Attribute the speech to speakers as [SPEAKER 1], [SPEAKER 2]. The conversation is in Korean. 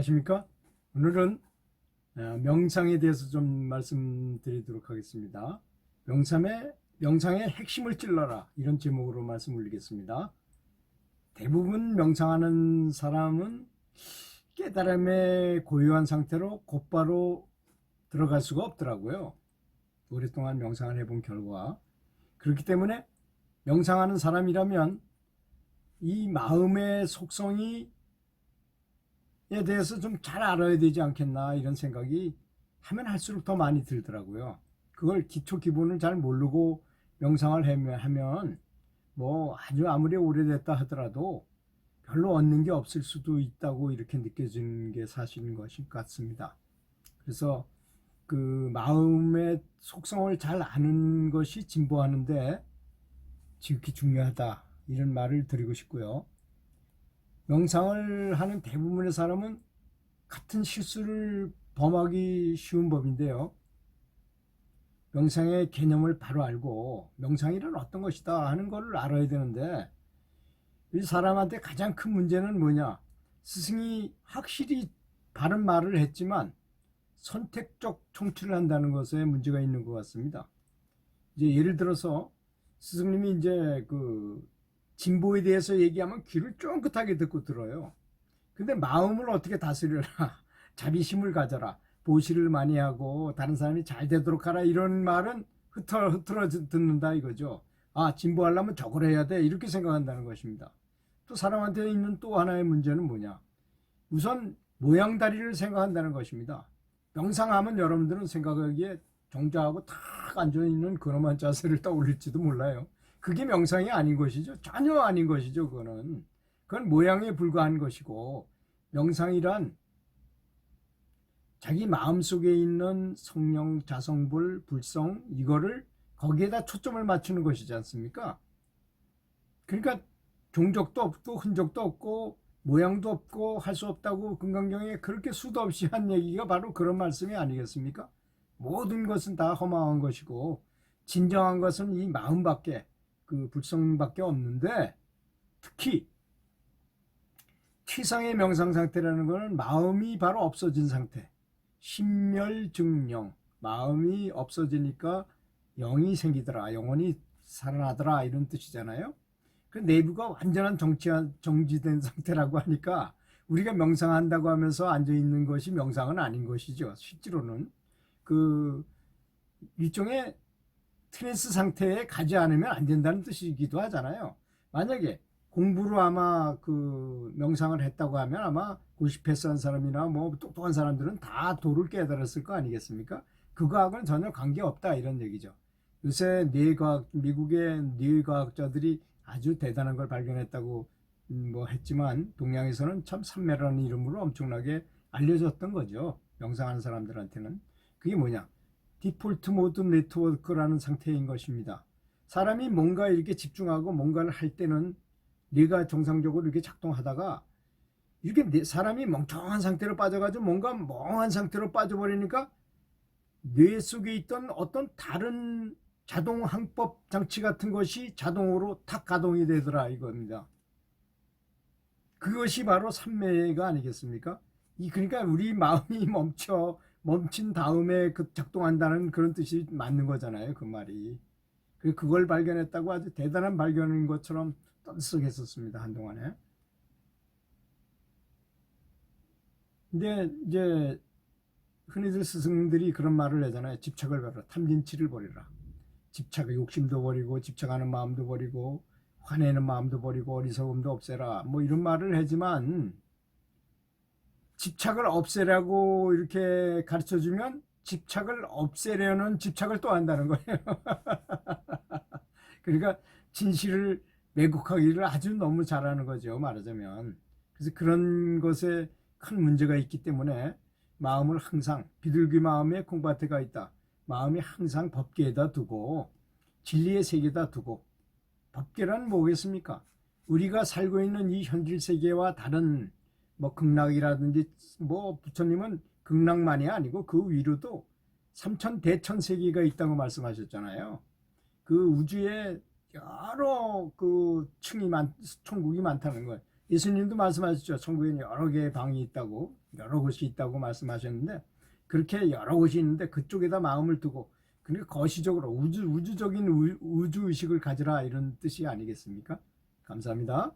[SPEAKER 1] 안녕하십니까? 오늘은 명상에 대해서 좀 말씀드리도록 하겠습니다. 명상의 핵심을 찔러라, 이런 제목으로 말씀 올리겠습니다. 대부분 명상하는 사람은 깨달음의 고요한 상태로 곧바로 들어갈 수가 없더라고요. 오랫동안 명상을 해본 결과. 그렇기 때문에 명상하는 사람이라면 이 마음의 속성이 에 대해서 좀 잘 알아야 되지 않겠나, 이런 생각이 하면 할수록 더 많이 들더라고요. 그걸 기초 기본을 잘 모르고 명상을 하면 뭐 아주 아무리 오래됐다 하더라도 별로 얻는 게 없을 수도 있다고 이렇게 느껴지는 게 사실인 것 같습니다. 그래서 그 마음의 속성을 잘 아는 것이 진보하는데 지극히 중요하다, 이런 말을 드리고 싶고요. 명상을 하는 대부분의 사람은 같은 실수를 범하기 쉬운 법인데요. 명상의 개념을 바로 알고 명상이란 어떤 것이다 하는 걸 알아야 되는데, 이 사람한테 가장 큰 문제는 뭐냐? 스승이 확실히 바른 말을 했지만 선택적 청취를 한다는 것에 문제가 있는 것 같습니다. 이제 예를 들어서 스승님이 이제 진보에 대해서 얘기하면 귀를 쫑긋하게 듣고 들어요. 근데 마음을 어떻게 다스려라, 자비심을 가져라, 보시를 많이 하고 다른 사람이 잘 되도록 하라, 이런 말은 흐트러 듣는다 이거죠. 아, 진보하려면 저걸 해야 돼, 이렇게 생각한다는 것입니다. 또 사람한테 있는 또 하나의 문제는 뭐냐? 우선 모양다리를 생각한다는 것입니다. 명상하면 여러분들은 생각하기에 정자하고 탁 앉아있는 근엄한 자세를 떠올릴지도 몰라요. 그게 명상이 아닌 것이죠. 전혀 아닌 것이죠. 그건 모양에 불과한 것이고, 명상이란 자기 마음속에 있는 성령, 자성불, 불성, 이거를 거기에다 초점을 맞추는 것이지 않습니까? 그러니까 종적도 없고 흔적도 없고 모양도 없고 할 수 없다고 금강경에 그렇게 수도 없이 한 얘기가 바로 그런 말씀이 아니겠습니까? 모든 것은 다 허망한 것이고 진정한 것은 이 마음밖에, 그 불성밖에 없는데, 특히 최상의 명상 상태라는 것은 마음이 바로 없어진 상태, 심멸증영, 마음이 없어지니까 영이 생기더라, 영혼이 살아나더라, 이런 뜻이잖아요. 그 내부가 완전한 정지된 상태라고 하니까 우리가 명상한다고 하면서 앉아있는 것이 명상은 아닌 것이죠. 실제로는 일종의 트랜스 상태에 가지 않으면 안 된다는 뜻이기도 하잖아요. 만약에 공부로 아마 명상을 했다고 하면 아마 90패스 한 사람이나 뭐 똑똑한 사람들은 다 도를 깨달았을 거 아니겠습니까? 그거하고는 전혀 관계없다, 이런 얘기죠. 요새 미국의 뇌과학자들이 아주 대단한 걸 발견했다고 했지만 동양에서는 참 산매라는 이름으로 엄청나게 알려졌던 거죠. 명상하는 사람들한테는. 그게 뭐냐? 디폴트 모드 네트워크라는 상태인 것입니다. 사람이 뭔가 이렇게 집중하고 뭔가를 할 때는 뇌가 정상적으로 이렇게 작동하다가 이렇게 사람이 멍청한 상태로 빠져가지고 뭔가 멍한 상태로 빠져버리니까 뇌 속에 있던 어떤 다른 자동 항법 장치 같은 것이 자동으로 탁 가동이 되더라, 이겁니다. 그것이 바로 삼매가 아니겠습니까? 그러니까 우리 마음이 멈춘 다음에 작동한다는 그런 뜻이 맞는 거잖아요, 그 말이. 그걸 발견했다고 아주 대단한 발견인 것처럼 떠들썩했었습니다, 한동안에. 근데 이제 흔히들 스승들이 그런 말을 하잖아요. 집착을 버려라, 탐진치를 버리라. 집착의 욕심도 버리고 집착하는 마음도 버리고 화내는 마음도 버리고 어리석음도 없애라, 뭐 이런 말을 하지만 집착을 없애라고 이렇게 가르쳐주면 집착을 없애려는 집착을 또 한다는 거예요. 그러니까 진실을 왜곡하기를 아주 너무 잘하는 거죠, 말하자면. 그래서 그런 것에 큰 문제가 있기 때문에 마음을 항상 비둘기 마음에 콩밭에가 있다. 마음이 항상 법계에다 두고 진리의 세계에다 두고, 법계란 뭐겠습니까? 우리가 살고 있는 이 현실 세계와 다른 극락이라든지 부처님은 극락만이 아니고 그 위로도 삼천 대천 세계가 있다고 말씀하셨잖아요. 그 우주에 여러 천국이 많다는 거예요. 예수님도 말씀하셨죠. 천국에는 여러 개의 방이 있다고, 여러 곳이 있다고 말씀하셨는데, 그렇게 여러 곳이 있는데 그쪽에다 마음을 두고, 그러니까 거시적으로 우주적인 우주의식을 가지라, 이런 뜻이 아니겠습니까? 감사합니다.